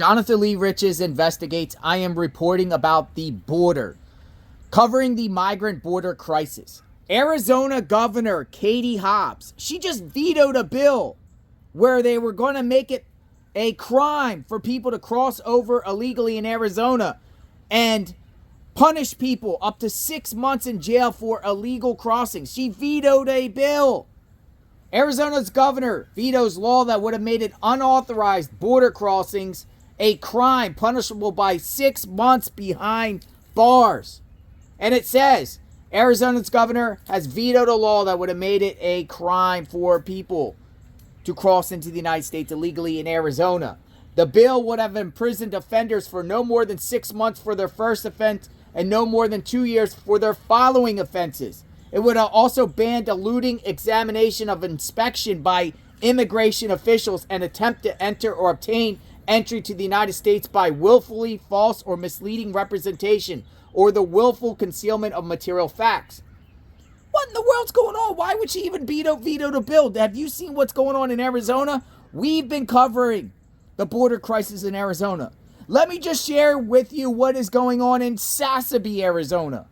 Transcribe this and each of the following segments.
Jonathan Lee Riches investigates. I am reporting about the border, covering the migrant border crisis. Arizona Governor Katie Hobbs, she just vetoed a bill where they were going to make it a crime for people to cross over illegally in Arizona and punish people up to 6 months in jail for illegal crossings. She vetoed a bill. Arizona's governor vetoes law that would have made it unauthorized border crossings a crime punishable by 6 months behind bars. And it says Arizona's governor has vetoed a law that would have made it a crime for people to cross into the United States illegally in Arizona. The bill would have imprisoned offenders for no more than 6 months for their first offense and no more than 2 years for their following offenses. It would have also banned eluding examination of inspection by immigration officials and attempt to enter or obtain entry to the United States by willfully false or misleading representation or the willful concealment of material facts. What in the world's going on? Why would she even veto the bill? Have you seen what's going on in Arizona? We've been covering the border crisis in Arizona. Let me just share with you what is going on in Sasabe, Arizona.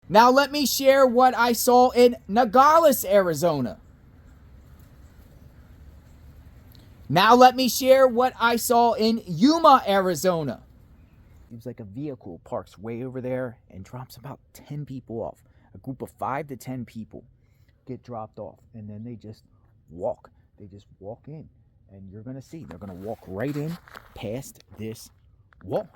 Now let me share what I saw in Nogales, Arizona. Now let me share what I saw in Yuma, Arizona. Seems like a vehicle parks way over there and drops about 10 people off. A group of 5 to 10 people get dropped off, and then they just walk. They just walk in, and you're going to see. They're going to walk right in past this wall.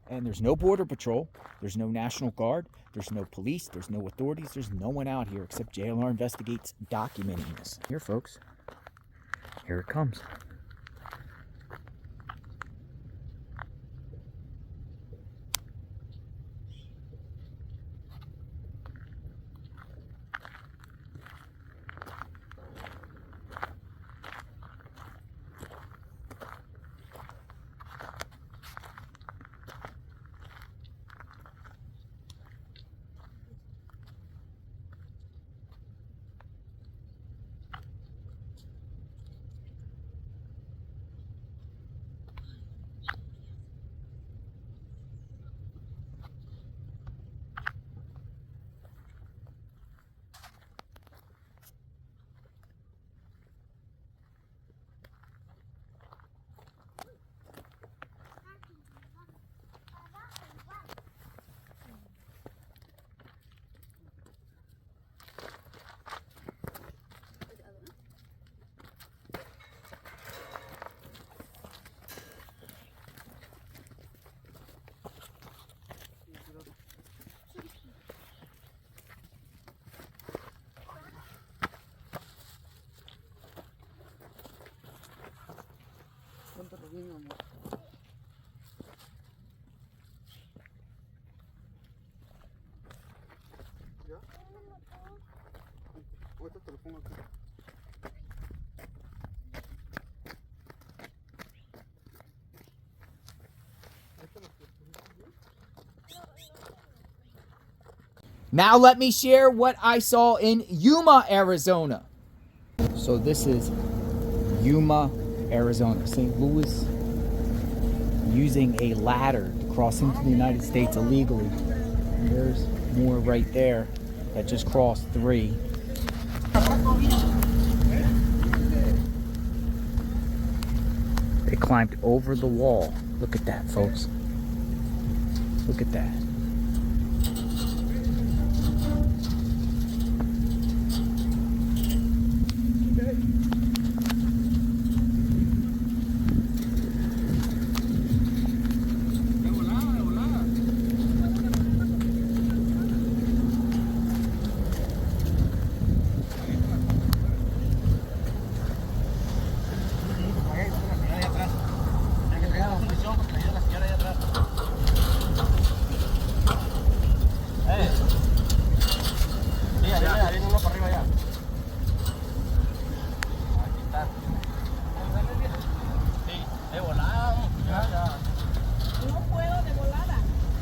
And there's no border patrol. There's no National Guard. There's no police. There's no authorities. There's no one out here except JLR Investigates documenting this. Here, folks. Here it comes. Now let me share what I saw in Yuma, Arizona. So this is Yuma, Arizona. St. Louis using a ladder to cross into the United States illegally. And there's more right there that just crossed 3. They climbed over the wall. Look at that, folks. Look at that.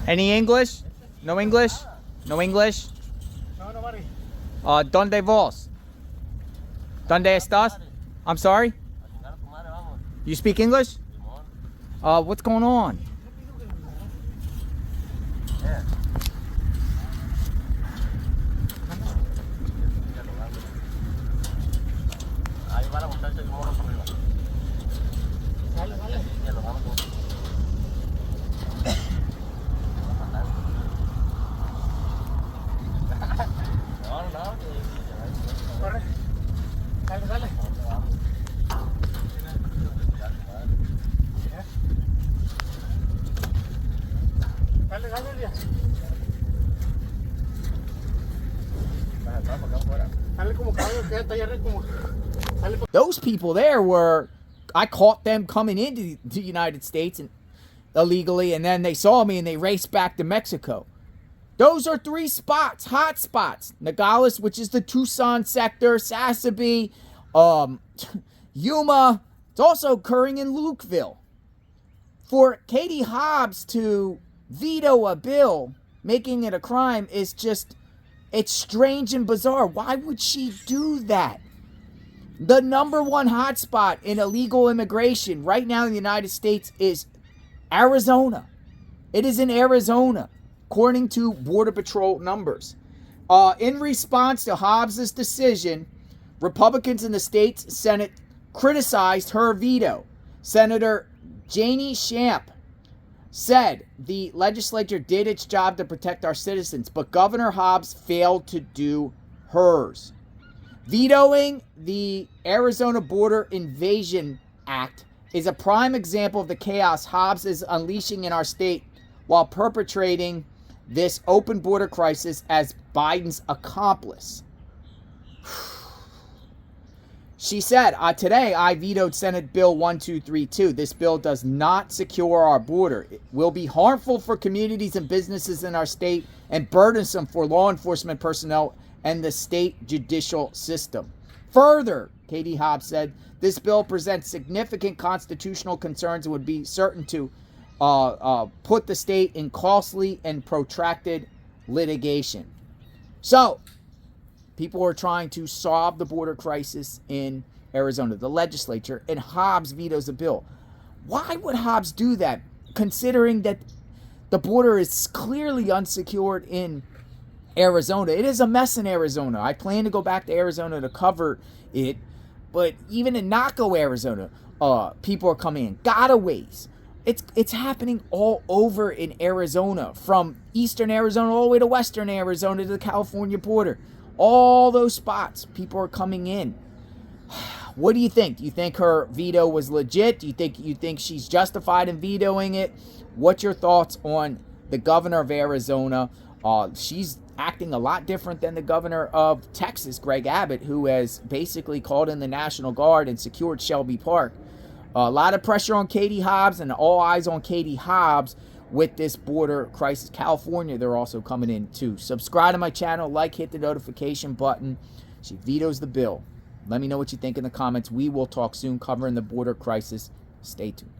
Any English? No English? No English? ¿Dónde vos? ¿Dónde estás? I'm sorry? You speak English? What's going on? Those people there were, I caught them coming into the United States and illegally, and then they saw me and they raced back to Mexico. Those are 3 spots, hot spots. Nogales, which is the Tucson sector, Sasabe, Yuma. It's also occurring in Lukeville. For Katie Hobbs to veto a bill making it a crime is just, it's strange and bizarre. Why would she do that? The number 1 hotspot in illegal immigration right now in the United States is Arizona. It is in Arizona, according to Border Patrol numbers. In response to Hobbs' decision, Republicans in the state's Senate criticized her veto. Senator Janie Shamp said the legislature did its job to protect our citizens, but Governor Hobbs failed to do hers. Vetoing the Arizona Border Invasion Act is a prime example of the chaos Hobbs is unleashing in our state while perpetrating this open border crisis as Biden's accomplice. She said, today I vetoed Senate Bill 1232. This bill does not secure our border. It will be harmful for communities and businesses in our state and burdensome for law enforcement personnel and the state judicial system. Further, Katie Hobbs said, this bill presents significant constitutional concerns and would be certain to put the state in costly and protracted litigation. So, people are trying to solve the border crisis in Arizona, the legislature, and Hobbs vetoes a bill. Why would Hobbs do that, considering that the border is clearly unsecured in Arizona? It is a mess in Arizona. I plan to go back to Arizona to cover it, but even in Naco, Arizona, people are coming in. Gotaways. It's happening all over in Arizona, from eastern Arizona all the way to western Arizona to the California border. All those spots, people are coming in. What do you think? Do you think her veto was legit? Do you think she's justified in vetoing it? What's your thoughts on the governor of Arizona? She's acting a lot different than the governor of Texas, Greg Abbott, who has basically called in the National Guard and secured Shelby Park. A lot of pressure on Katie Hobbs, and all eyes on Katie Hobbs with this border crisis. California, they're also coming in too. Subscribe to my channel, hit the notification button. She vetoes the bill. Let me know what you think in the comments. We will talk soon covering the border crisis. Stay tuned.